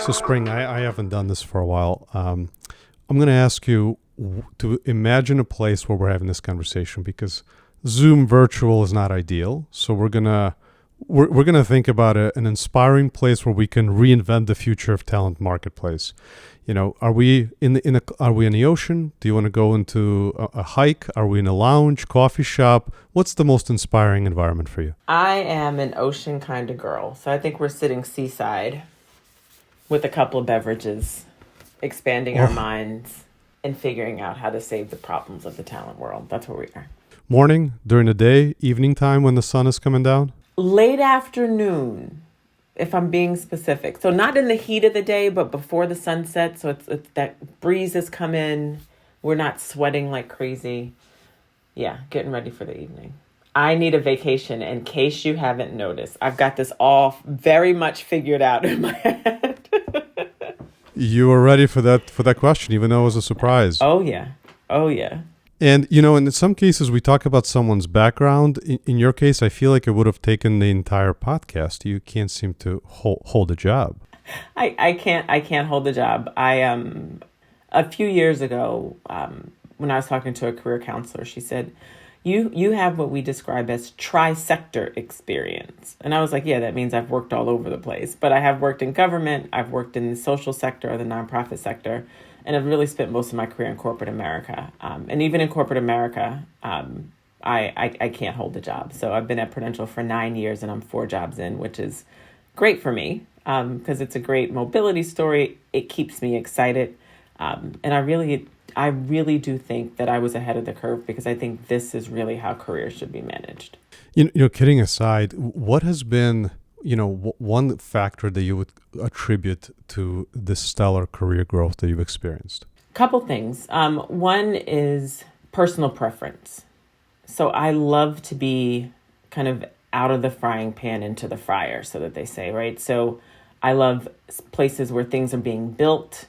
So, Spring, I haven't done this for a while. I'm going to ask you to imagine a place where we're having this conversation because Zoom virtual is not ideal. So we're gonna think about an inspiring place where we can reinvent the future of talent marketplace. You know, are we are we in the ocean? Do you want to go into a hike? Are we in a lounge, coffee shop? What's the most inspiring environment for you? I am an ocean kind of girl. So I think we're sitting seaside with a couple of beverages, expanding our minds and figuring out how to save the problems of the talent world. That's where we are. Morning, during the day, evening time when the sun is coming down? Late afternoon, if I'm being specific. So not in the heat of the day, but before the sun sets. So it's that breeze has come in. We're not sweating like crazy. Yeah, getting ready for the evening. I need a vacation in case you haven't noticed. I've got this all very much figured out in my head. You were ready for that question, even though it was a surprise. Oh, yeah. Oh, yeah. And, you know, in some cases, we talk about someone's background. In your case, I feel like it would have taken the entire podcast. You can't seem to hold a job. I can't hold the job. A few years ago, when I was talking to a career counselor, she said, you have what we describe as tri-sector experience. And I was like, yeah, that means I've worked all over the place. But I have worked in government, I've worked in the social sector or the nonprofit sector, and I've really spent most of my career in corporate America. And even in corporate America, I can't hold a job. So I've been at Prudential for 9 years and I'm 4 jobs in, which is great for me because it's a great mobility story. It keeps me excited. And I really do think that I was ahead of the curve because I think this is really how careers should be managed. You know, kidding aside, what has been, one factor that you would attribute to this stellar career growth that you've experienced? Couple things. One is personal preference. So I love to be kind of out of the frying pan into the fryer, so that they say, right? So I love places where things are being built.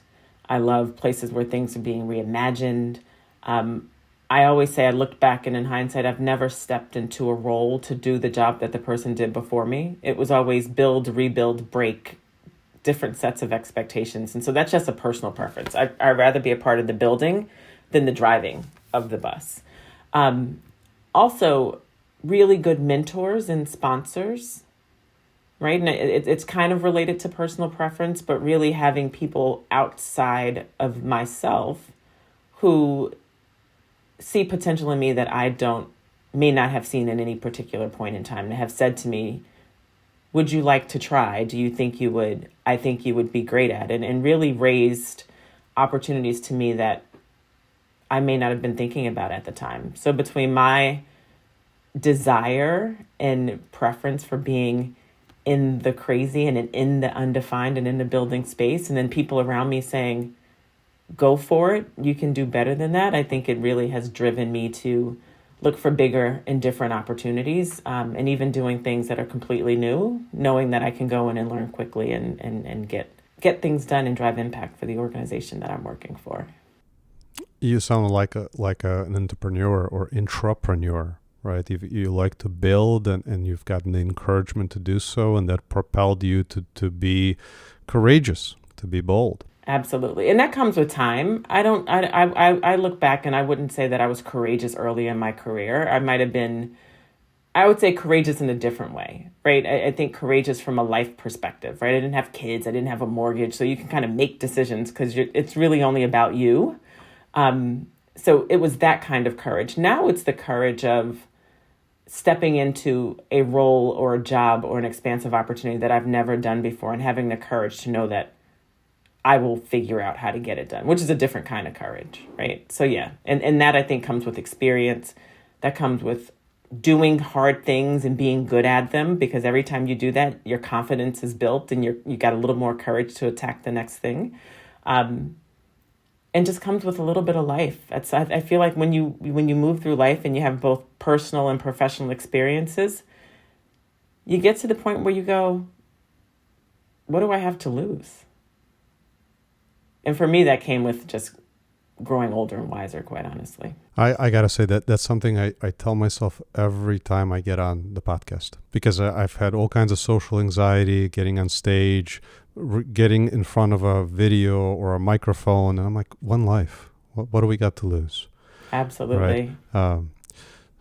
I love places where things are being reimagined. I always say I looked back and in hindsight, I've never stepped into a role to do the job that the person did before me. It was always build, rebuild, break, different sets of expectations. And so that's just a personal preference. I'd rather be a part of the building than the driving of the bus. Also, really good mentors and sponsors, right? And it's kind of related to personal preference, but really having people outside of myself who see potential in me that I may not have seen at any particular point in time and have said to me, would you like to try? Do you think you would? I think you would be great at it. And really raised opportunities to me that I may not have been thinking about at the time. So between my desire and preference for being in the crazy and in the undefined and in the building space, and then people around me saying, go for it, you can do better than that. I think it really has driven me to look for bigger and different opportunities, and even doing things that are completely new, knowing that I can go in and learn quickly and get things done and drive impact for the organization that I'm working for. You sound like an entrepreneur or intrapreneur, right? You like to build and you've gotten the encouragement to do so, and that propelled you to be courageous, to be bold. Absolutely. And that comes with time. I look back and I wouldn't say that I was courageous early in my career. I would say courageous in a different way, right? I think courageous from a life perspective, right? I didn't have kids. I didn't have a mortgage. So you can kind of make decisions because it's really only about you. So it was that kind of courage. Now it's the courage of stepping into a role or a job or an expansive opportunity that I've never done before and having the courage to know that I will figure out how to get it done, which is a different kind of courage, right? So yeah, and that I think comes with experience. That comes with doing hard things and being good at them, because every time you do that, your confidence is built and you got a little more courage to attack the next thing. And just comes with a little bit of life. I feel like when you move through life and you have both personal and professional experiences, you get to the point where you go, what do I have to lose? And for me, that came with just growing older and wiser, quite honestly. I got to say that's something I tell myself every time I get on the podcast, because I've had all kinds of social anxiety, getting on stage, getting in front of a video or a microphone, and I'm like, one life. What do we got to lose? Right. Absolutely.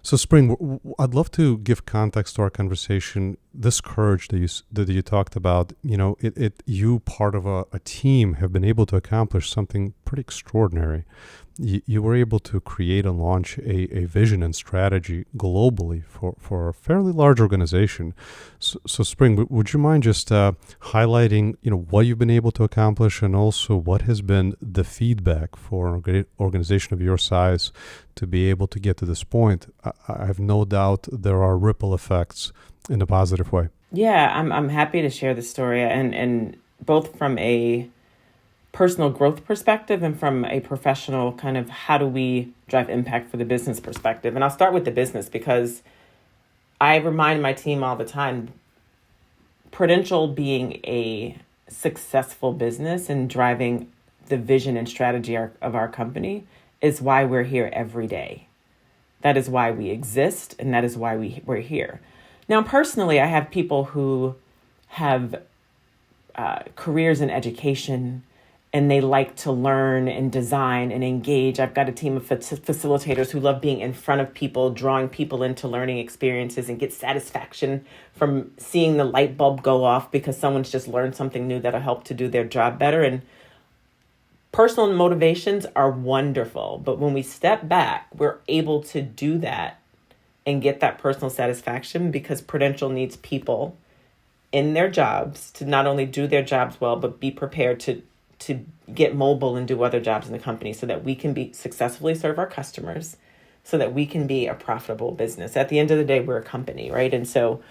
So, Spring, I'd love to give context to our conversation. This courage that you talked about, you part of a team have been able to accomplish something pretty extraordinary. You were able to create and launch a vision and strategy globally for a fairly large organization. So Spring, would you mind just highlighting, what you've been able to accomplish, and also what has been the feedback for an organization of your size to be able to get to this point? I have no doubt there are ripple effects in a positive way. Yeah, I'm happy to share the story, and both from a personal growth perspective and from a professional kind of how do we drive impact for the business perspective. And I'll start with the business because I remind my team all the time, Prudential being a successful business and driving the vision and strategy of our company is why we're here every day. That is why we exist, and that is why we're here. Now, personally, I have people who have careers in education, and they like to learn and design and engage. I've got a team of facilitators who love being in front of people, drawing people into learning experiences, and get satisfaction from seeing the light bulb go off because someone's just learned something new that'll help to do their job better. And personal motivations are wonderful, but when we step back, we're able to do that and get that personal satisfaction because Prudential needs people in their jobs to not only do their jobs well, but be prepared to get mobile and do other jobs in the company so that we can be successfully serve our customers, so that we can be a profitable business. At the end of the day, we're a company, right? And so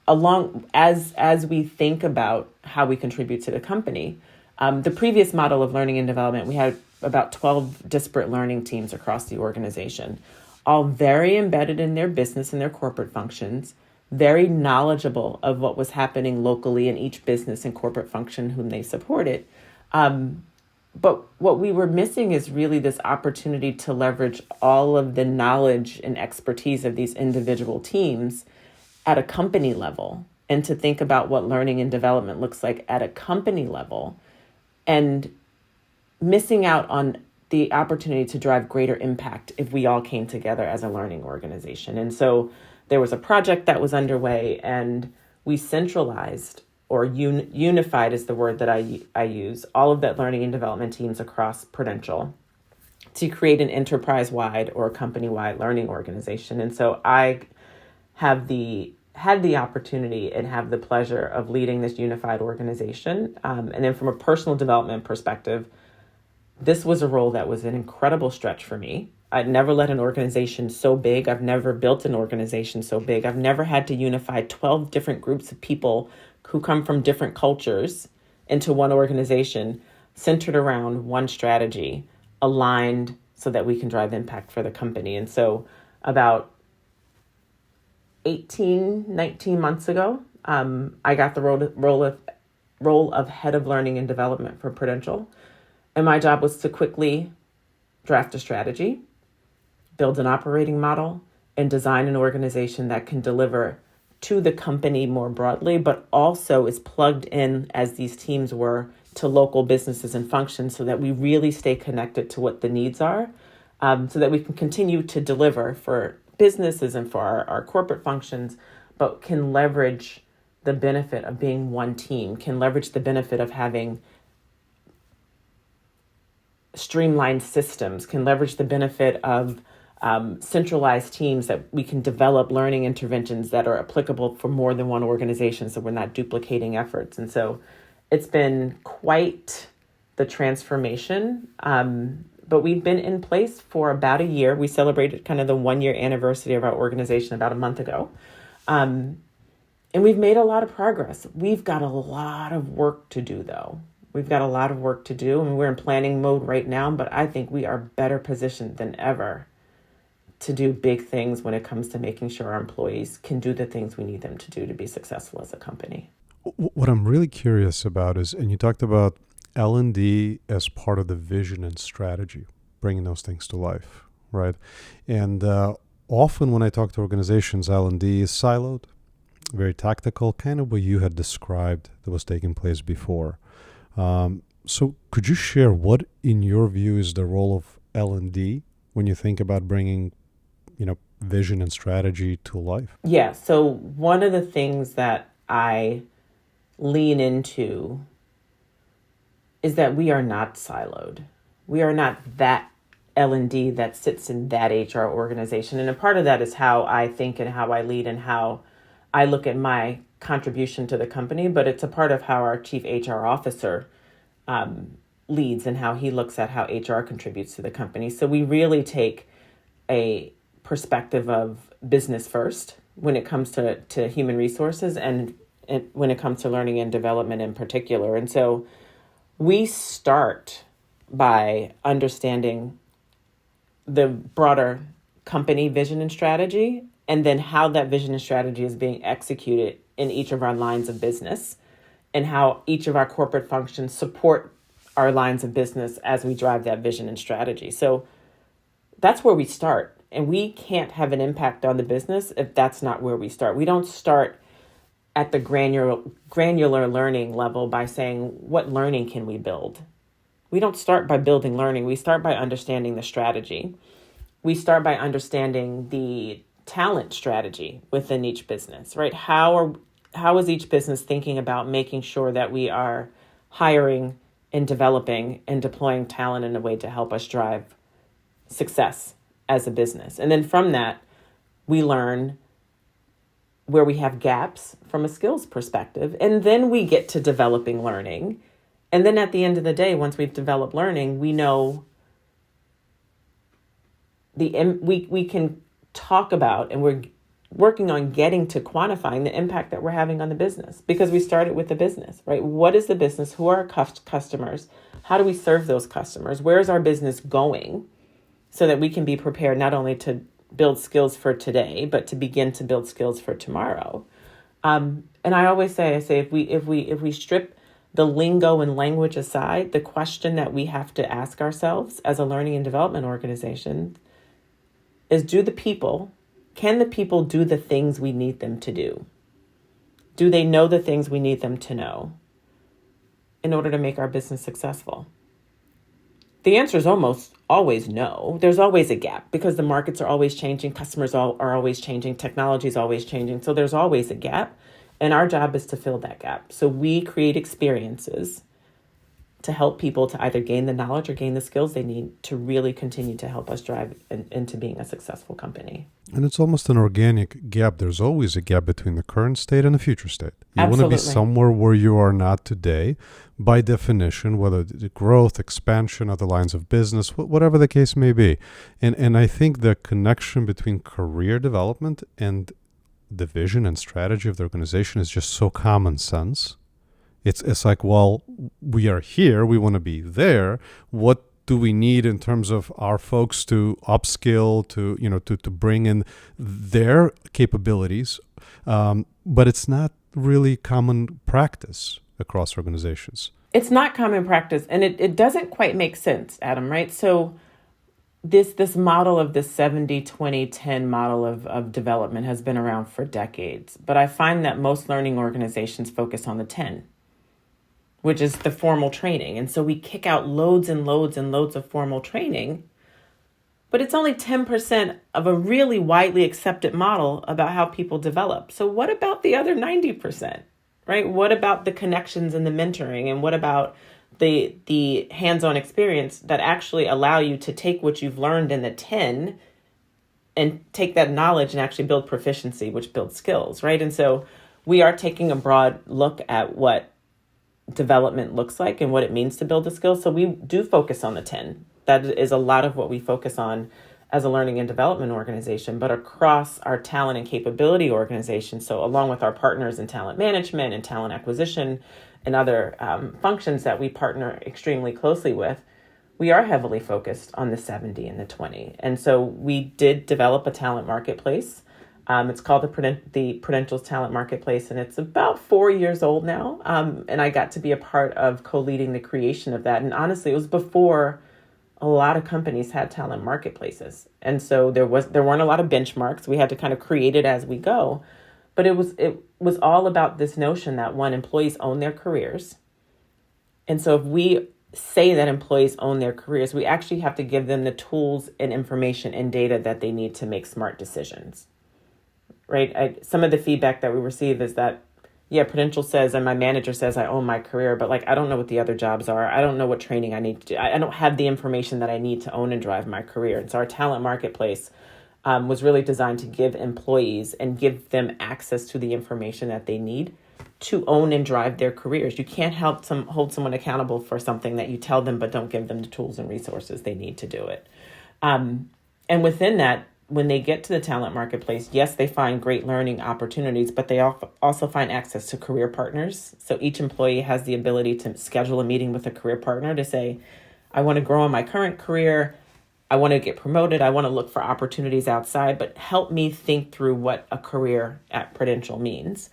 along as we think about how we contribute to the company, the previous model of learning and development, we had about 12 disparate learning teams across the organization, all very embedded in their business and their corporate functions, very knowledgeable of what was happening locally in each business and corporate function whom they supported. But what we were missing is really this opportunity to leverage all of the knowledge and expertise of these individual teams at a company level, and to think about what learning and development looks like at a company level, and missing out on the opportunity to drive greater impact if we all came together as a learning organization. And so there was a project that was underway, and we centralized, or unified is the word that I use, all of that learning and development teams across Prudential to create an enterprise-wide or company-wide learning organization. And so I had the opportunity and have the pleasure of leading this unified organization. And then from a personal development perspective, this was a role that was an incredible stretch for me. I'd never led an organization so big. I've never built an organization so big. I've never had to unify 12 different groups of people who come from different cultures into one organization centered around one strategy, aligned so that we can drive impact for the company. And so about 19 months ago, I got the role of head of learning and development for Prudential. And my job was to quickly draft a strategy, build an operating model, and design an organization that can deliver to the company more broadly, but also is plugged in, as these teams were, to local businesses and functions so that we really stay connected to what the needs are, so that we can continue to deliver for businesses and for our corporate functions, but can leverage the benefit of being one team, can leverage the benefit of having streamlined systems, can leverage the benefit of centralized teams that we can develop learning interventions that are applicable for more than one organization, so we're not duplicating efforts. And so it's been quite the transformation, but we've been in place for about a year. We celebrated kind of the 1-year anniversary of our organization about a month ago. And we've made a lot of progress. We've got a lot of work to do, though. We've got a lot of work to do, and we're in planning mode right now, but I think we are better positioned than ever to do big things when it comes to making sure our employees can do the things we need them to do to be successful as a company. What I'm really curious about is, and you talked about L&D as part of the vision and strategy, bringing those things to life, right? And often when I talk to organizations, L&D is siloed. very tactical, kind of what you had described that was taking place before. So could you share what, in your view, is the role of L&D when you think about bringing, vision and strategy to life? Yeah. So one of the things that I lean into is that we are not siloed. We are not that L&D that sits in that HR organization. And a part of that is how I think and how I lead and how I look at my contribution to the company, but it's a part of how our chief HR officer leads and how he looks at how HR contributes to the company. So we really take a perspective of business first when it comes to human resources and when it comes to learning and development in particular. And so we start by understanding the broader company vision and strategy, and then how that vision and strategy is being executed in each of our lines of business, and how each of our corporate functions support our lines of business as we drive that vision and strategy. So that's where we start. And we can't have an impact on the business if that's not where we start. We don't start at the granular learning level by saying, what learning can we build? We don't start by building learning. We start by understanding the strategy. We start by understanding the talent strategy within each business, right? How is each business thinking about making sure that we are hiring and developing and deploying talent in a way to help us drive success as a business? And then from that, we learn where we have gaps from a skills perspective. And then we get to developing learning. And then at the end of the day, once we've developed learning, we know we can talk about, and we're working on getting to quantifying the impact that we're having on the business, because we started with the business, right? What is the business? Who are our customers? How do we serve those customers? Where is our business going? So that we can be prepared not only to build skills for today, but to begin to build skills for tomorrow. And I always say, if we strip the lingo and language aside, the question that we have to ask ourselves as a learning and development organization is, can the people do the things we need them to do? Do they know the things we need them to know in order to make our business successful? The answer is almost always no. There's always a gap because the markets are always changing. Customers are always changing. Technology is always changing. So there's always a gap. And our job is to fill that gap. So we create experiences to help people to either gain the knowledge or gain the skills they need to really continue to help us drive into being a successful company. And it's almost an organic gap. There's always a gap between the current state and the future state. You want to be somewhere where you are not today, by definition, whether the growth, expansion, other lines of business, whatever the case may be. And I think the connection between career development and the vision and strategy of the organization is just so common sense. It's like, well, we are here, we want to be there. What do we need in terms of our folks to upskill, to bring in their capabilities? But it's not really common practice across organizations. It's not common practice, and it doesn't quite make sense, Adam, right? So this model of the 70-20-10 model of development has been around for decades. But I find that most learning organizations focus on the 10, which is the formal training. And so we kick out loads and loads and loads of formal training, but it's only 10% of a really widely accepted model about how people develop. So what about the other 90%, right? What about the connections and the mentoring? And what about the hands-on experience that actually allow you to take what you've learned in the 10 and take that knowledge and actually build proficiency, which builds skills, right? And so we are taking a broad look at what development looks like and what it means to build a skill. So we do focus on the 10. That is a lot of what we focus on as a learning and development organization, but across our talent and capability organization. So along with our partners in talent management and talent acquisition and other functions that we partner extremely closely with, we are heavily focused on the 70 and the 20. And so we did develop a talent marketplace. It's called the Prudential's Talent Marketplace, and it's about 4 years old now. And I got to be a part of co-leading the creation of that. And honestly, it was before a lot of companies had talent marketplaces. And so there weren't a lot of benchmarks. We had to kind of create it as we go. But it was all about this notion that one, employees own their careers. And so if we say that employees own their careers, we actually have to give them the tools and information and data that they need to make smart decisions, right? Some of the feedback that we receive is that, yeah, Prudential says, and my manager says I own my career, but like, I don't know what the other jobs are. I don't know what training I need to do. I don't have the information that I need to own and drive my career. And so our talent marketplace was really designed to give employees and give them access to the information that they need to own and drive their careers. You can't hold someone accountable for something that you tell them, but don't give them the tools and resources they need to do it. And within that, when they get to the talent marketplace, yes, they find great learning opportunities, but they also find access to career partners. So each employee has the ability to schedule a meeting with a career partner to say, I want to grow in my current career. I want to get promoted. I want to look for opportunities outside, but help me think through what a career at Prudential means,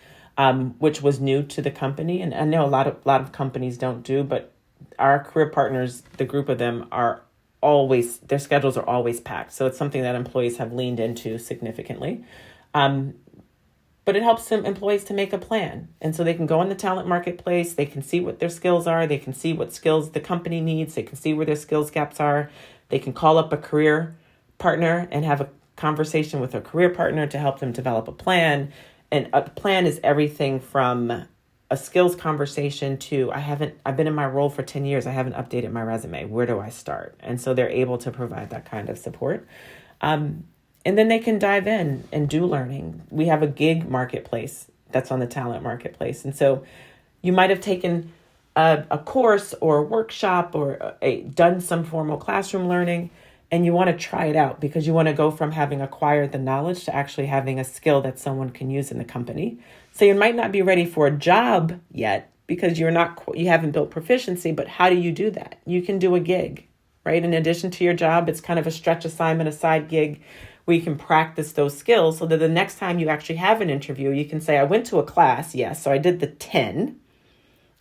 which was new to the company. And I know a lot of companies don't do, but our career partners, the group of them, their schedules are always packed. So it's something that employees have leaned into significantly. But it helps some employees to make a plan. And so they can go on the talent marketplace. They can see what their skills are. They can see what skills the company needs. They can see where their skills gaps are. They can call up a career partner and have a conversation with a career partner to help them develop a plan. And a plan is everything from a skills conversation to, I've been in my role for 10 years. I haven't updated my resume. Where do I start? And so they're able to provide that kind of support. And then they can dive in and do learning. We have a gig marketplace that's on the talent marketplace. And so you might have taken a course or a workshop or done some formal classroom learning, and you want to try it out because you want to go from having acquired the knowledge to actually having a skill that someone can use in the company. So you might not be ready for a job yet because you haven't built proficiency, but how do you do that? You can do a gig, right? In addition to your job, it's kind of a stretch assignment, a side gig where you can practice those skills so that the next time you actually have an interview, you can say, I went to a class, yes, so I did the 10.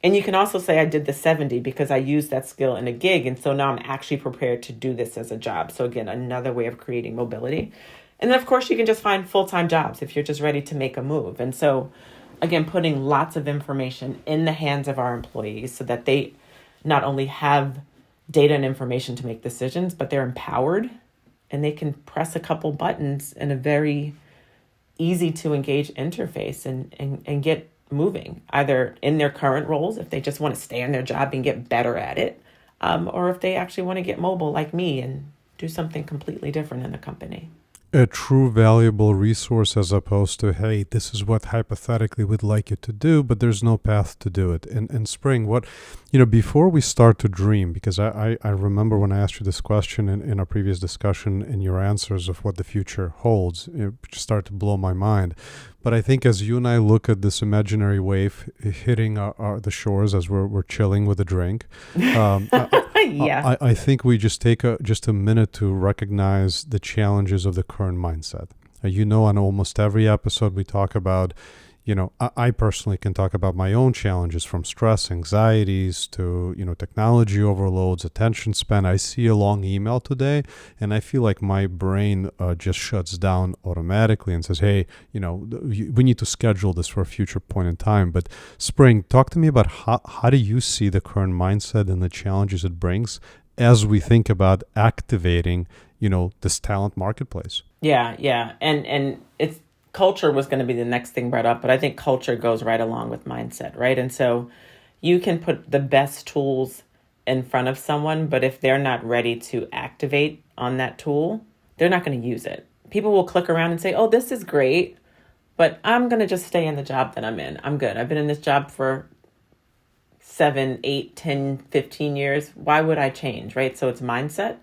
And you can also say I did the 70 because I used that skill in a gig. And so now I'm actually prepared to do this as a job. So again, another way of creating mobility. And then of course you can just find full-time jobs if you're just ready to make a move. And so again, putting lots of information in the hands of our employees so that they not only have data and information to make decisions, but they're empowered and they can press a couple buttons in a very easy to engage interface and get moving, either in their current roles, if they just want to stay in their job and get better at it, or if they actually want to get mobile like me and do something completely different in the company. A true valuable resource as opposed to, hey, this is what hypothetically we'd like you to do, but there's no path to do it. And Spring, before we start to dream, because I remember when I asked you this question in a previous discussion and your answers of what the future holds, it started to blow my mind. But I think as you and I look at this imaginary wave hitting the shores as we're chilling with a drink, Yeah. I think we just take just a minute to recognize the challenges of the current mindset. On almost every episode we talk about, I personally can talk about my own challenges from stress, anxieties to, technology overloads, attention span. I see a long email today and I feel like my brain just shuts down automatically and says, hey, we need to schedule this for a future point in time. But Spring, talk to me about how do you see the current mindset and the challenges it brings as we think about activating, this talent marketplace? Yeah. And it's, culture was going to be the next thing brought up, but I think culture goes right along with mindset, right? And so you can put the best tools in front of someone, but if they're not ready to activate on that tool, they're not going to use it. People will click around and say, oh, this is great, but I'm going to just stay in the job that I'm in. I'm good. I've been in this job for 7, 8, 10, 15 years. Why would I change, right? So it's mindset.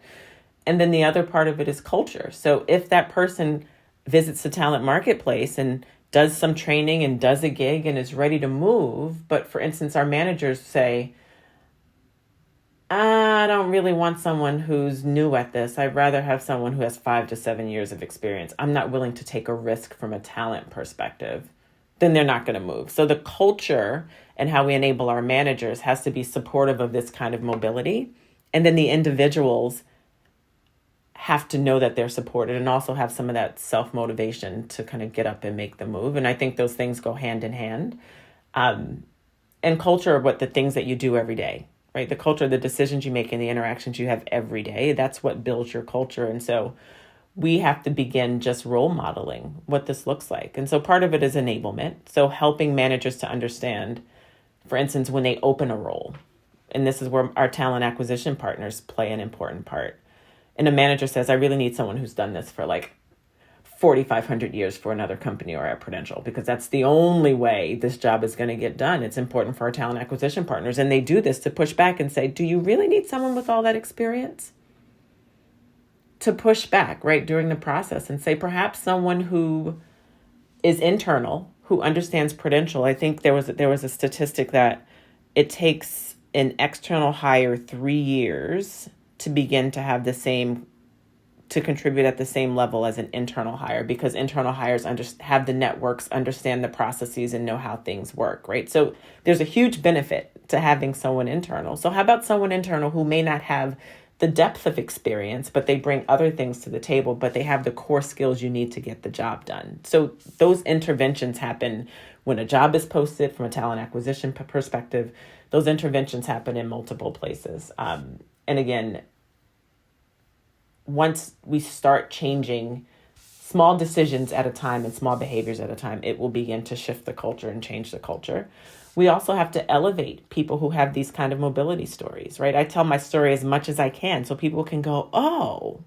And then the other part of it is culture. So if that person visits the talent marketplace and does some training and does a gig and is ready to move, but for instance, our managers say, I don't really want someone who's new at this. I'd rather have someone who has 5 to 7 years of experience. I'm not willing to take a risk from a talent perspective. Then they're not going to move. So the culture and how we enable our managers has to be supportive of this kind of mobility. And then the individuals have to know that they're supported and also have some of that self-motivation to kind of get up and make the move. And I think those things go hand in hand. And culture are what the things that you do every day, right? The culture, the decisions you make and the interactions you have every day, that's what builds your culture. And so we have to begin just role modeling what this looks like. And so part of it is enablement. So helping managers to understand, for instance, when they open a role, and this is where our talent acquisition partners play an important part. And a manager says, I really need someone who's done this for like 4,500 years for another company or at Prudential, because that's the only way this job is going to get done. It's important for our talent acquisition partners. And they do this to push back and say, do you really need someone with all that experience? To push back right during the process and say, perhaps someone who is internal, who understands Prudential. I think there was a statistic that it takes an external hire 3 years to begin to have to contribute at the same level as an internal hire, because internal hires have the networks, understand the processes, and know how things work, right? So there's a huge benefit to having someone internal. So how about someone internal who may not have the depth of experience, but they bring other things to the table, but they have the core skills you need to get the job done. So those interventions happen when a job is posted from a talent acquisition perspective. Those interventions happen in multiple places. And again, once we start changing small decisions at a time and small behaviors at a time, it will begin to shift the culture and change the culture. We also have to elevate people who have these kind of mobility stories, right? I tell my story as much as I can so people can go, oh,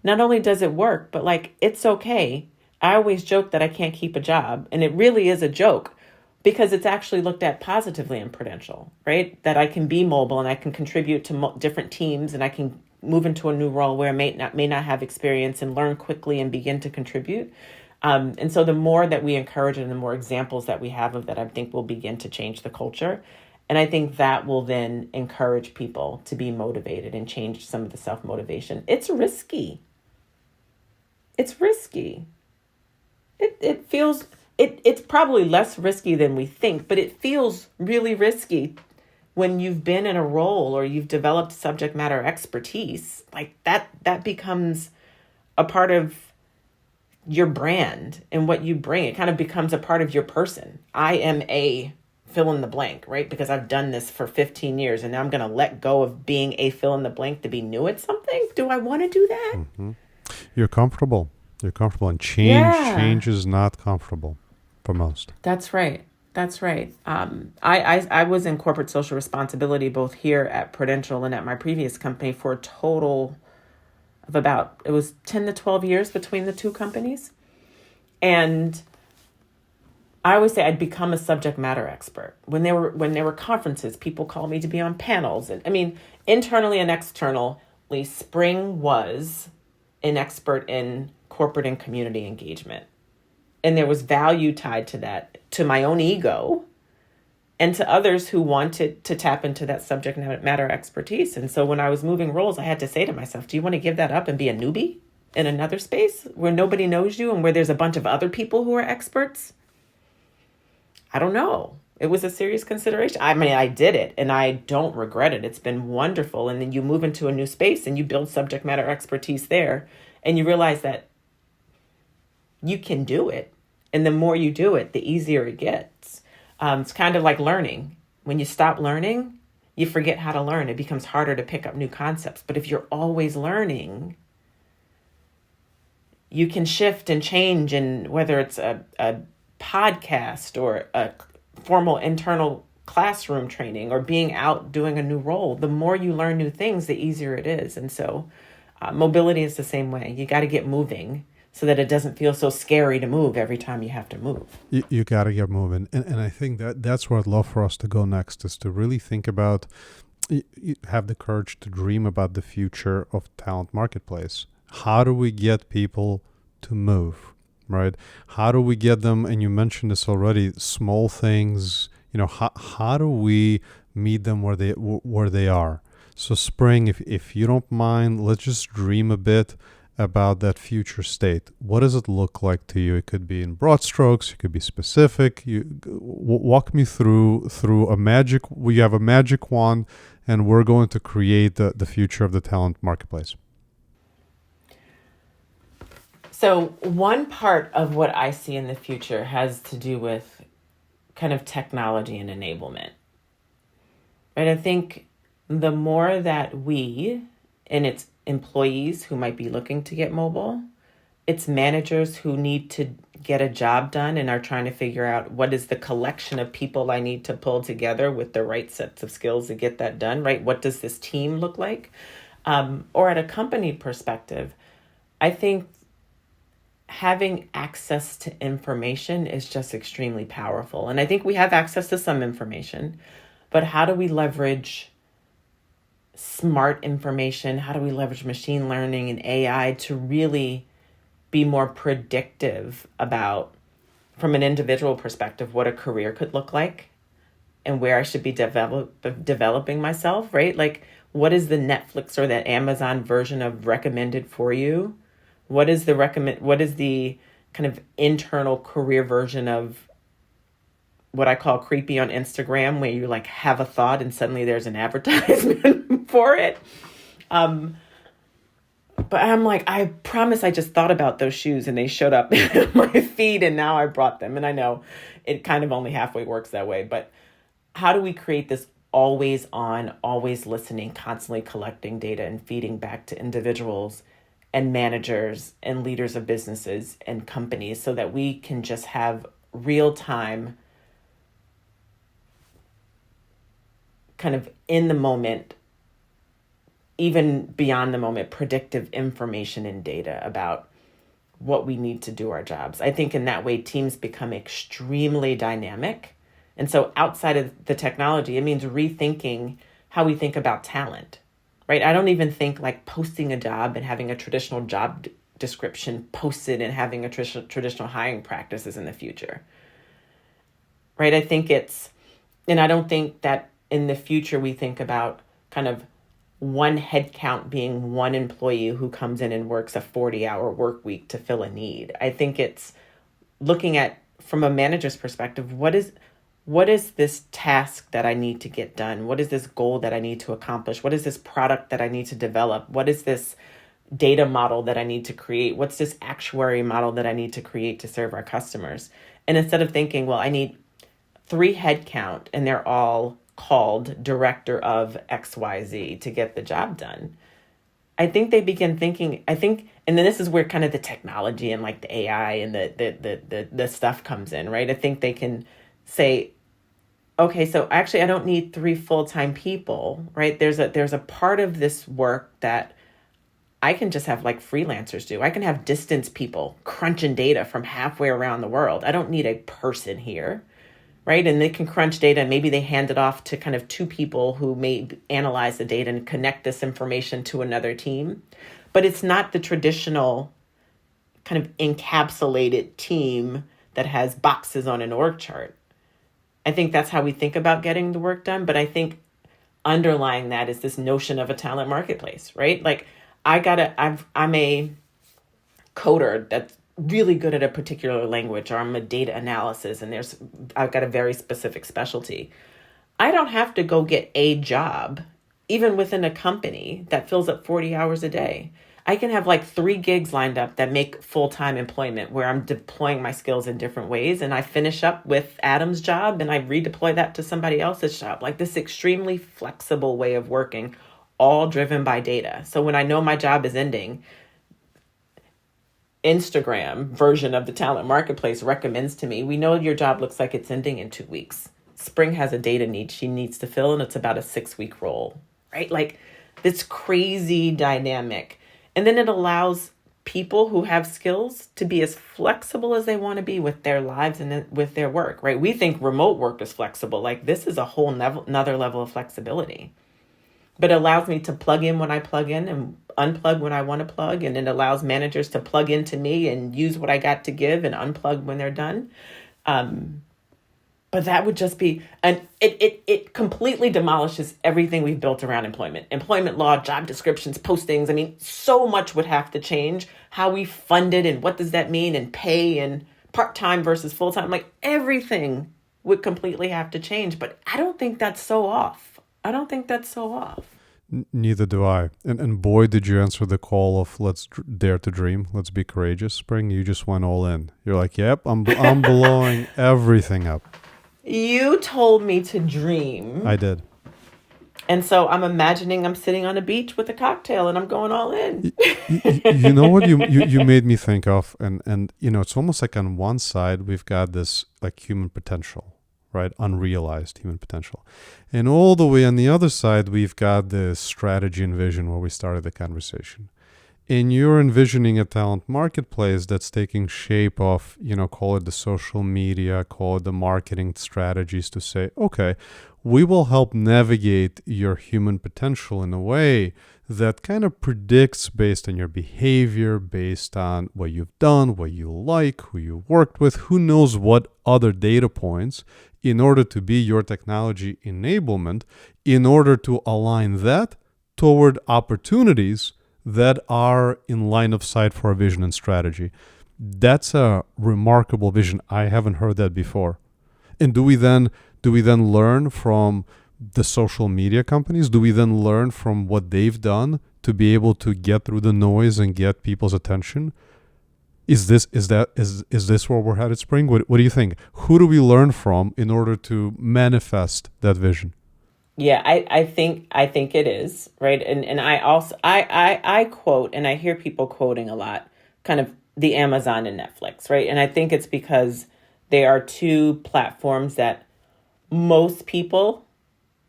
not only does it work, but like, it's okay. I always joke that I can't keep a job. And it really is a joke because it's actually looked at positively in Prudential, right? That I can be mobile and I can contribute to different teams and I can move into a new role where I may not have experience and learn quickly and begin to contribute. And so the more that we encourage it and the more examples that we have of that, I think will begin to change the culture. And I think that will then encourage people to be motivated and change some of the self-motivation. It's risky. It's risky. It's probably less risky than we think, but it feels really risky when you've been in a role or you've developed subject matter expertise. Like that becomes a part of your brand and what you bring. It kind of becomes a part of your person. I am a fill in the blank, right? Because I've done this for 15 years and now I'm going to let go of being a fill in the blank to be new at something. Do I want to do that? Mm-hmm. You're comfortable. And change is not comfortable for most. That's right. I was in corporate social responsibility both here at Prudential and at my previous company for a total of it was 10 to 12 years between the two companies. And I always say I'd become a subject matter expert. When there were conferences, people called me to be on panels. And I mean, internally and externally, Spring was an expert in corporate and community engagement. And there was value tied to that, to my own ego and to others who wanted to tap into that subject matter expertise. And so when I was moving roles, I had to say to myself, do you want to give that up and be a newbie in another space where nobody knows you and where there's a bunch of other people who are experts? I don't know. It was a serious consideration. I mean, I did it and I don't regret it. It's been wonderful. And then you move into a new space and you build subject matter expertise there and you realize that you can do it. And the more you do it, the easier it gets. It's kind of like learning. When you stop learning, you forget how to learn. It becomes harder to pick up new concepts. But if you're always learning, you can shift and change. And whether it's a podcast or a formal internal classroom training or being out doing a new role, the more you learn new things, the easier it is. And so mobility is the same way. You got to get moving so that it doesn't feel so scary to move every time you have to move. You got to get moving. And I think that's where I'd love for us to go next, is to really think about, have the courage to dream about the future of talent marketplace. How do we get people to move, right? How do we get them, and you mentioned this already, small things, how do we meet them where they are? So Spring, if you don't mind, let's just dream a bit about that future state. What does it look like to you? It could be in broad strokes. It could be specific. You walk me through a magic. We have a magic wand, and we're going to create the future of the talent marketplace. So one part of what I see in the future has to do with kind of technology and enablement. Right? I think the more that we and its employees who might be looking to get mobile, it's managers who need to get a job done and are trying to figure out what is the collection of people I need to pull together with the right sets of skills to get that done, right? What does this team look like? Or at a company perspective, I think having access to information is just extremely powerful. And I think we have access to some information, but how do we leverage smart information? How do we leverage machine learning and AI to really be more predictive about, from an individual perspective, what a career could look like and where I should be developing myself, right? Like, what is the Netflix or that Amazon version of recommended for you? What is the kind of internal career version of what I call creepy on Instagram, where you like have a thought and suddenly there's an advertisement for it? But I'm like, I promise I just thought about those shoes and they showed up in my feed and now I brought them. And I know it kind of only halfway works that way, but how do we create this always on, always listening, constantly collecting data and feeding back to individuals and managers and leaders of businesses and companies so that we can just have real time, kind of in the moment, even beyond the moment, predictive information and data about what we need to do our jobs. I think in that way, teams become extremely dynamic. And so outside of the technology, it means rethinking how we think about talent, right? I don't even think like posting a job and having a traditional job description posted and having a traditional hiring practices in the future, right? I think and I don't think that in the future we think about kind of one headcount being one employee who comes in and works a 40-hour work week to fill a need. I think it's looking at, from a manager's perspective, what is this task that I need to get done? What is this goal that I need to accomplish? What is this product that I need to develop? What is this data model that I need to create? What's this actuary model that I need to create to serve our customers? And instead of thinking, well, I need 3 headcount and they're all called director of XYZ to get the job done, I think they begin thinking, and then this is where kind of the technology and like the AI and the stuff comes in, right? I think they can say, okay, so actually I don't need 3 full-time people, right? There's a part of this work that I can just have like freelancers do. I can have distance people crunching data from halfway around the world. I don't need a person here, right? And they can crunch data and maybe they hand it off to kind of 2 people who may analyze the data and connect this information to another team. But it's not the traditional kind of encapsulated team that has boxes on an org chart. I think that's how we think about getting the work done. But I think underlying that is this notion of a talent marketplace, right? Like I'm a coder that's really good at a particular language, or I'm a data analysis and I've got a very specific specialty. I don't have to go get a job, even within a company that fills up 40 hours a day. I can have like 3 gigs lined up that make full-time employment where I'm deploying my skills in different ways. And I finish up with Adam's job and I redeploy that to somebody else's job. Like this extremely flexible way of working, all driven by data. So when I know my job is ending, Instagram version of the talent marketplace recommends to me, we know your job looks like it's ending in 2 weeks. Spring has a data need she needs to fill, and it's about a 6-week role, right? Like this crazy dynamic. And then it allows people who have skills to be as flexible as they want to be with their lives and with their work, right? We think remote work is flexible. Like this is a whole another level of flexibility. But it allows me to plug in when I plug in and unplug when I want to plug. And it allows managers to plug into me and use what I got to give and unplug when they're done. But that would just be, and it completely demolishes everything we've built around employment law, job descriptions, postings. I mean, so much would have to change. How we fund it and what does that mean, and pay and part-time versus full-time. Like everything would completely have to change. But I don't think that's so off. Neither do I. And boy, did you answer the call of let's dare to dream, let's be courageous. Spring, you just went all in. You're like, yep, I'm blowing everything up. You told me to I dream. did. And so I'm imagining I'm sitting on a beach with a cocktail and I'm going all in. You know what you made me think of, and it's almost like on one side we've got this like human potential, right? Unrealized human potential. And all the way on the other side, we've got this strategy and vision where we started the conversation. And you're envisioning a talent marketplace that's taking shape of, call it the social media, call it the marketing strategies to say, okay, we will help navigate your human potential in a way that kind of predicts based on your behavior, based on what you've done, what you like, who you worked with, who knows what other data points in order to be your technology enablement, in order to align that toward opportunities that are in line of sight for a vision and strategy. That's a remarkable vision. I haven't heard that before. And do we then learn from the social media companies? Do we then learn from what they've done to be able to get through the noise and get people's attention? Is this where we're headed, Spring? What do you think? Who do we learn from in order to manifest that vision? Yeah, I think it is, right? And I also I quote, and I hear people quoting a lot, kind of the Amazon and Netflix, right? And I think it's because they are two platforms that most people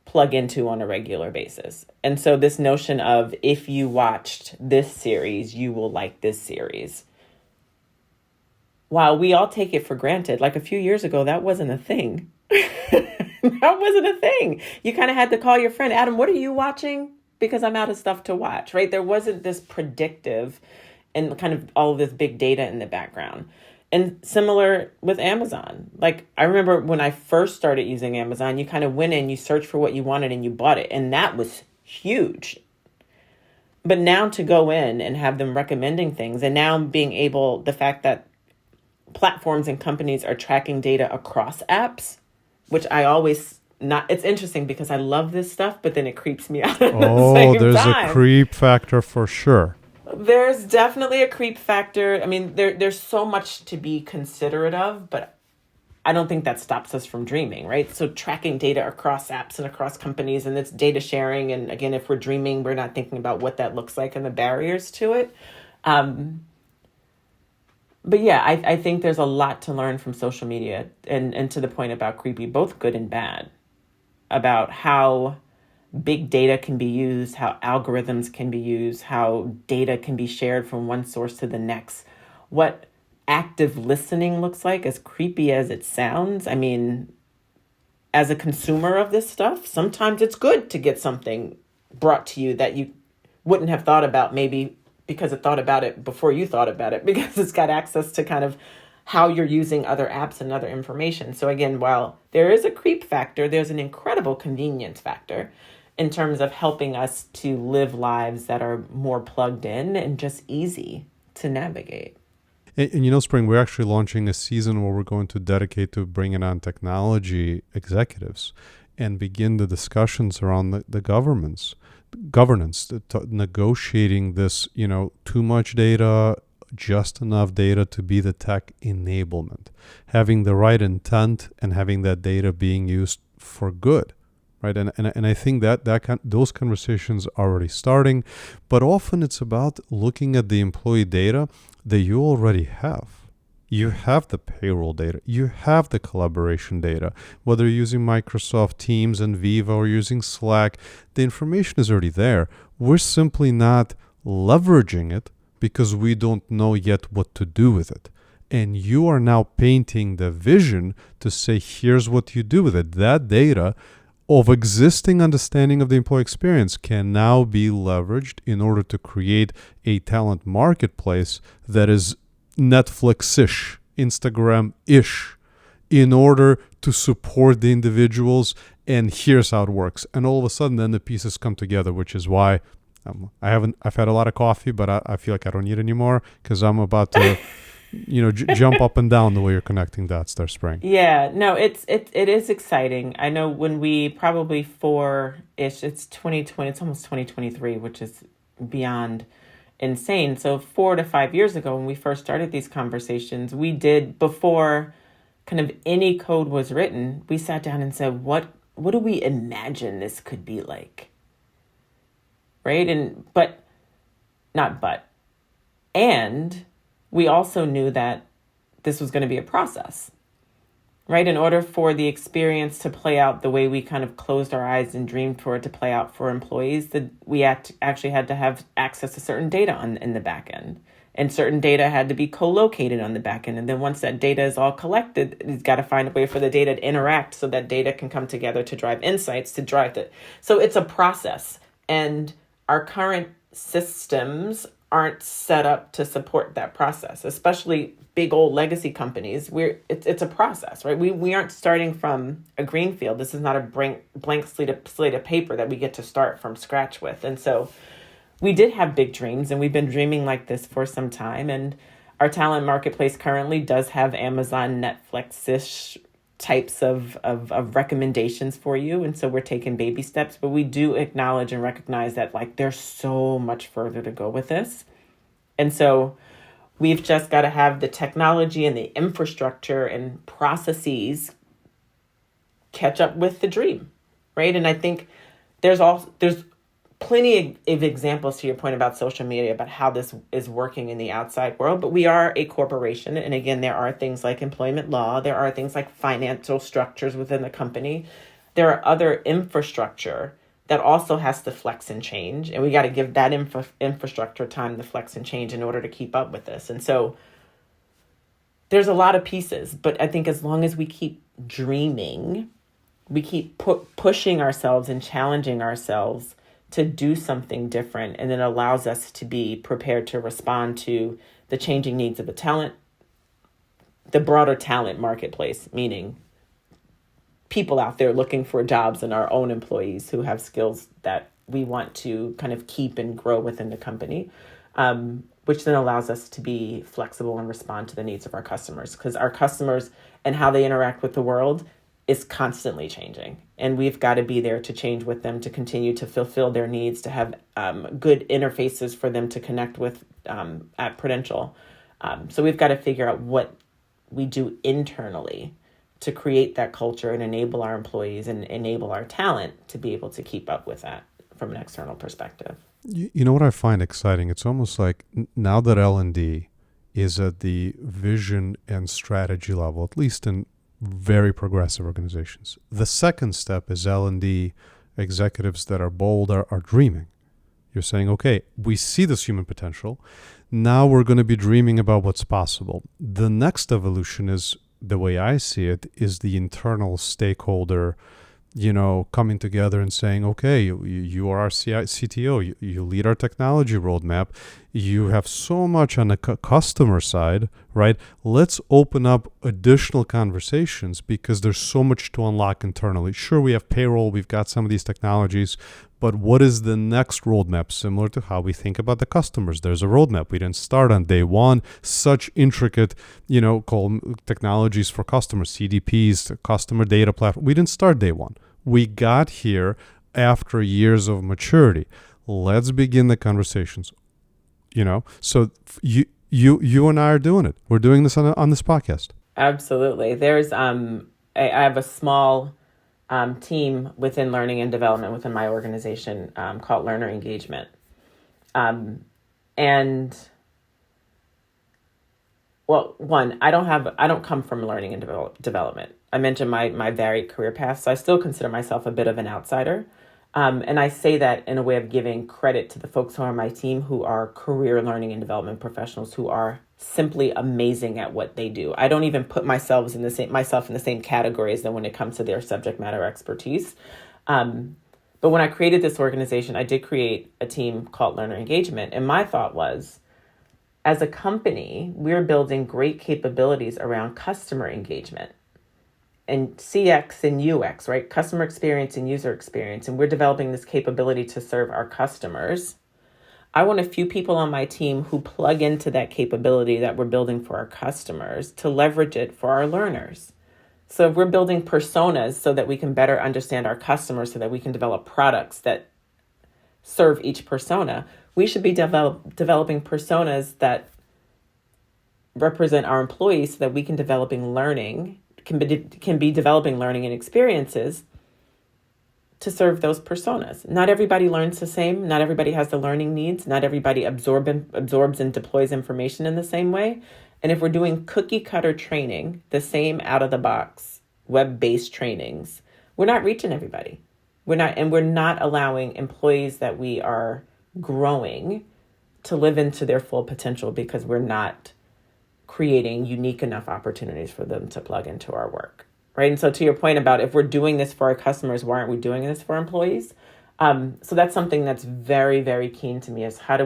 plug into on a regular basis. And so this notion of if you watched this series, you will like this series. While we all take it for granted, like a few years ago, that wasn't a thing. That wasn't a thing. You kind of had to call your friend, Adam, what are you watching? Because I'm out of stuff to watch, right? There wasn't this predictive and kind of all of this big data in the background. And similar with Amazon. Like I remember when I first started using Amazon, you kind of went in, you searched for what you wanted and you bought it. And that was huge. But now to go in and have them recommending things and now being able, the fact that platforms and companies are tracking data across apps, which I always not, it's interesting because I love this stuff, but then it creeps me out at the Oh, same there's a time. creep factor for sure. There's definitely a creep factor. I mean, there's so much to be considerate of, but I don't think that stops us from dreaming, right? So tracking data across apps and across companies and it's data sharing. And again, if we're dreaming, we're not thinking about what that looks like and the barriers to it. Um, but yeah, I think there's a lot to learn from social media and to the point about creepy, both good and bad, about how big data can be used, how algorithms can be used, how data can be shared from one source to the next, what active listening looks like, as creepy as it sounds. I mean, as a consumer of this stuff, sometimes it's good to get something brought to you that you wouldn't have thought about, maybe because it thought about it before you thought about it, because it's got access to kind of how you're using other apps and other information. So again, while there is a creep factor, there's an incredible convenience factor in terms of helping us to live lives that are more plugged in and just easy to navigate. And Spring, we're actually launching a season where we're going to dedicate to bringing on technology executives and begin the discussions around the governance, negotiating this, too much data, just enough data to be the tech enablement, having the right intent and having that data being used for good. Right. And I think those conversations are already starting, but often it's about looking at the employee data that you already have. You have the payroll data, you have the collaboration data, whether you're using Microsoft Teams and Viva or using Slack, the information is already there. We're simply not leveraging it because we don't know yet what to do with it. And you are now painting the vision to say, here's what you do with it. That data of existing understanding of the employee experience can now be leveraged in order to create a talent marketplace that is Netflix-ish, Instagram-ish, in order to support the individuals. And here's how it works. And all of a sudden, then the pieces come together, which is why I've had a lot of coffee, but I feel like I don't need any more because I'm about to jump up and down the way you're connecting dots there, Spring. Yeah, no, it is exciting. I know when we probably four-ish, it's 2020, it's almost 2023, which is beyond insane. So 4 to 5 years ago, when we first started these conversations, we did before kind of any code was written, we sat down and said, what do we imagine this could be like? Right? And we also knew that this was going to be a process, right? In order for the experience to play out the way we kind of closed our eyes and dreamed for it to play out for employees, that we actually had to have access to certain data in the back end. And certain data had to be co-located on the back end. And then once that data is all collected, it's got to find a way for the data to interact so that data can come together to drive insights, to drive it. So it's a process. And our current systems aren't set up to support that process, especially big old legacy companies. It's a process, right? We aren't starting from a greenfield. This is not a blank slate of paper that we get to start from scratch with. And so we did have big dreams, and we've been dreaming like this for some time. And our talent marketplace currently does have Amazon, Netflix-ish types of recommendations for you. And so we're taking baby steps, but we do acknowledge and recognize that like there's so much further to go with this. And so we've just got to have the technology and the infrastructure and processes catch up with the dream, right? And I think there's plenty of examples, to your point about social media, about how this is working in the outside world, but we are a corporation. And again, there are things like employment law. There are things like financial structures within the company. There are other infrastructure that also has to flex and change. And we got to give that infrastructure time to flex and change in order to keep up with this. And so there's a lot of pieces, but I think as long as we keep dreaming, we keep pushing ourselves and challenging ourselves to do something different, and it allows us to be prepared to respond to the changing needs of the broader talent marketplace, meaning people out there looking for jobs and our own employees who have skills that we want to kind of keep and grow within the company, which then allows us to be flexible and respond to the needs of our customers, because our customers and how they interact with the world is constantly changing, and we've got to be there to change with them, to continue to fulfill their needs, to have good interfaces for them to connect with at Prudential. So we've got to figure out what we do internally to create that culture and enable our employees and enable our talent to be able to keep up with that from an external perspective. You know what I find exciting? It's almost like now that L&D is at the vision and strategy level, at least in very progressive organizations. The second step is L&D executives that are bold are dreaming. You're saying, okay, we see this human potential. Now we're going to be dreaming about what's possible. The next evolution is, the way I see it, is the internal stakeholder, coming together and saying, okay, you are our CTO, you lead our technology roadmap, you have so much on the customer side, right? Let's open up additional conversations because there's so much to unlock internally. Sure, we have payroll, we've got some of these technologies, but what is the next roadmap? Similar to how we think about the customers. There's a roadmap. We didn't start on day one. Such intricate, called technologies for customers, CDPs, customer data platform. We didn't start day one. We got here after years of maturity. Let's begin the conversations. So you and I are doing it. We're doing this on this podcast. Absolutely. There's I have a small team within learning and development within my organization called Learner Engagement. And well, one, I don't come from learning and development. I mentioned my varied career path, so I still consider myself a bit of an outsider. And I say that in a way of giving credit to the folks who are on my team who are career learning and development professionals who are simply amazing at what they do. I don't even put myself in the same category as them when it comes to their subject matter expertise. But when I created this organization, I did create a team called Learner Engagement. And my thought was, as a company, we're building great capabilities around customer engagement and CX and UX, right? Customer experience and user experience. And we're developing this capability to serve our customers. I want a few people on my team who plug into that capability that we're building for our customers to leverage it for our learners. So if we're building personas so that we can better understand our customers, so that we can develop products that serve each persona, we should be developing personas that represent our employees so that we can be developing learning and experiences to serve those personas. Not everybody learns the same. Not everybody has the learning needs. Not everybody absorbs and deploys information in the same way. And if we're doing cookie cutter training, the same out of the box, web-based trainings, we're not reaching everybody. We're not allowing employees that we are growing to live into their full potential because we're not creating unique enough opportunities for them to plug into our work. Right. And so to your point about if we're doing this for our customers, why aren't we doing this for employees? So that's something that's very, very keen to me is how do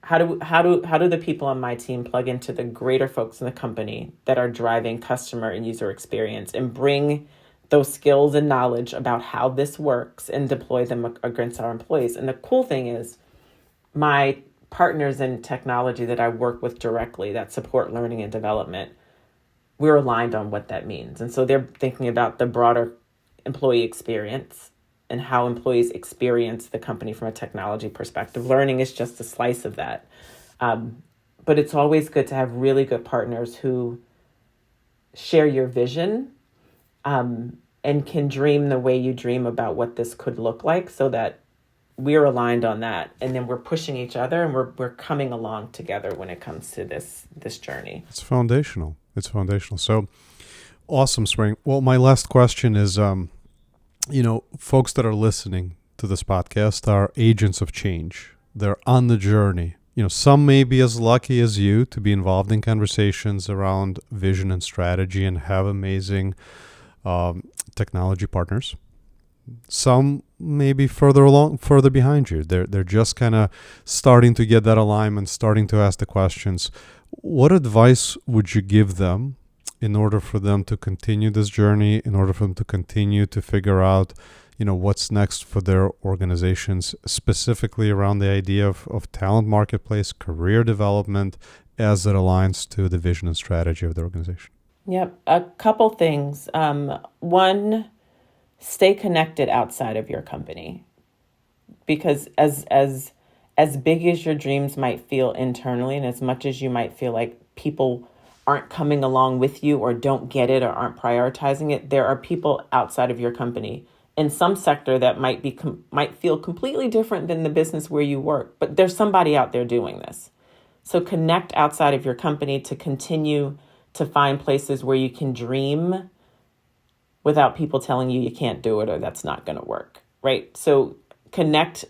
the people on my team plug into the greater folks in the company that are driving customer and user experience and bring those skills and knowledge about how this works and deploy them against our employees. And the cool thing is my partners in technology that I work with directly that support learning and development, we're aligned on what that means. And so they're thinking about the broader employee experience and how employees experience the company from a technology perspective. Learning is just a slice of that. But it's always good to have really good partners who share your vision and can dream the way you dream about what this could look like so that we're aligned on that. And then we're pushing each other and we're coming along together when it comes to this journey. It's foundational. So awesome, Spring. Well, my last question is, folks that are listening to this podcast are agents of change. They're on the journey. Some may be as lucky as you to be involved in conversations around vision and strategy and have amazing technology partners. Some may be further behind you. They're just kind of starting to get that alignment, starting to ask the questions. What advice would you give them in order for them to continue this journey, in order for them to continue to figure out, what's next for their organizations, specifically around the idea of talent marketplace, career development, as it aligns to the vision and strategy of the organization? Yep. A couple things. One, stay connected outside of your company, because as big as your dreams might feel internally, and as much as you might feel like people aren't coming along with you or don't get it or aren't prioritizing it, there are people outside of your company in some sector that might feel completely different than the business where you work, but there's somebody out there doing this. So connect outside of your company to continue to find places where you can dream without people telling you can't do it or that's not going to work, right? So connect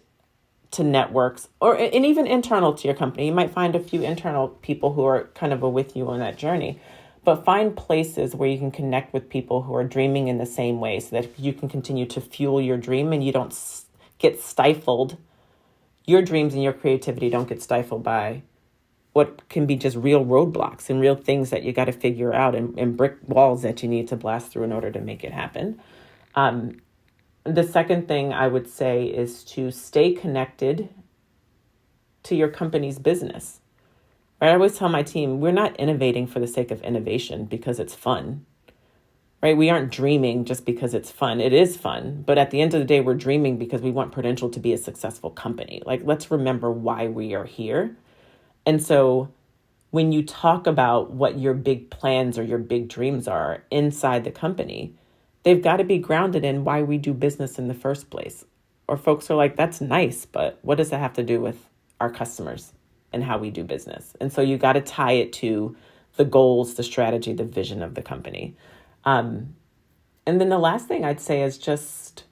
to networks and even internal to your company. You might find a few internal people who are kind of with you on that journey, but find places where you can connect with people who are dreaming in the same way so that you can continue to fuel your dream and you don't get stifled. Your dreams and your creativity don't get stifled by what can be just real roadblocks and real things that you got to figure out and brick walls that you need to blast through in order to make it happen. The second thing I would say is to stay connected to your company's business. Right? I always tell my team, we're not innovating for the sake of innovation because it's fun. Right? We aren't dreaming just because it's fun. It is fun, but at the end of the day, we're dreaming because we want Prudential to be a successful company. Like, let's remember why we are here. And so when you talk about what your big plans or your big dreams are inside the company, they've got to be grounded in why we do business in the first place. Or folks are like, that's nice, but what does that have to do with our customers and how we do business? And so you got to tie it to the goals, the strategy, the vision of the company. And then the last thing I'd say is just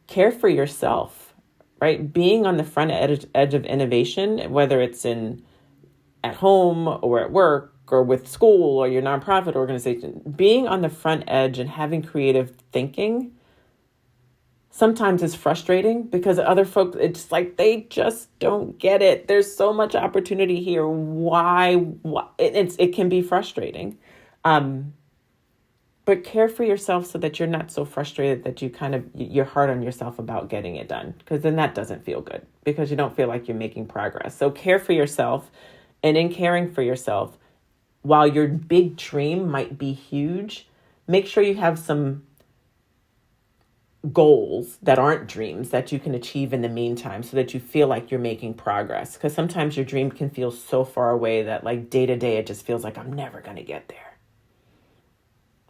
care for yourself, right? Being on the front edge of innovation, whether it's at home or at work or with school or your nonprofit organization, being on the front edge and having creative thinking sometimes is frustrating because other folks, it's like they just don't get it. There's so much opportunity here. Why? It can be frustrating. but care for yourself so that you're not so frustrated that you're hard on yourself about getting it done, because then that doesn't feel good because you don't feel like you're making progress. So care for yourself, and in caring for yourself, while your big dream might be huge, make sure you have some goals that aren't dreams that you can achieve in the meantime so that you feel like you're making progress. Because sometimes your dream can feel so far away that like day to day, it just feels like I'm never going to get there.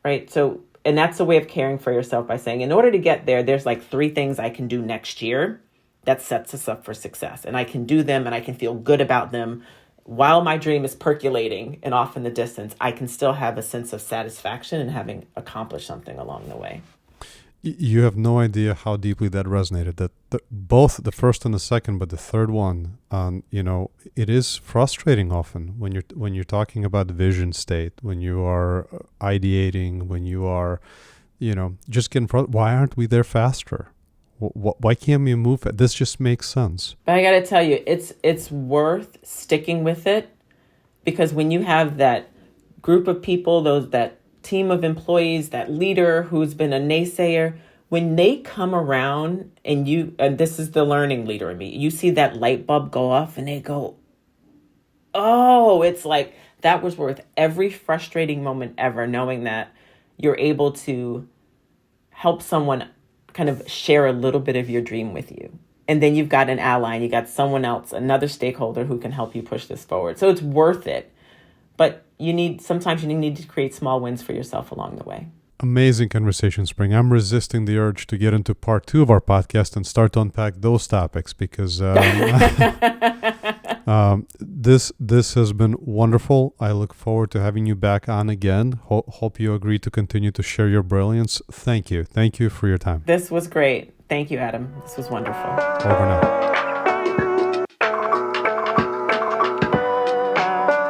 Right? So, and that's a way of caring for yourself by saying, in order to get there, there's like 3 things I can do next year that sets us up for success. And I can do them and I can feel good about them. While my dream is percolating and off in the distance, I can still have a sense of satisfaction in having accomplished something along the way. You have no idea how deeply that resonated. That both the first and the second, but the third one, it is frustrating often when you're talking about the vision state, when you are ideating, when you are, just getting. Why aren't we there faster? Why can't we move? This just makes sense. But I got to tell you, it's worth sticking with it, because when you have that group of people, that team of employees, that leader who's been a naysayer, when they come around and this is the learning leader in me, you see that light bulb go off and they go, oh, it's like that was worth every frustrating moment ever, knowing that you're able to help someone kind of share a little bit of your dream with you. And then you've got an ally and you got someone else, another stakeholder who can help you push this forward. So it's worth it. But sometimes you need to create small wins for yourself along the way. Amazing conversation, Spring. I'm resisting the urge to get into part 2 of our podcast and start to unpack those topics, because this has been wonderful. I look forward to having you back on again. Hope you agree to continue to share your brilliance. Thank you. Thank you for your time. This was great. Thank you, Adam. This was wonderful. Over now.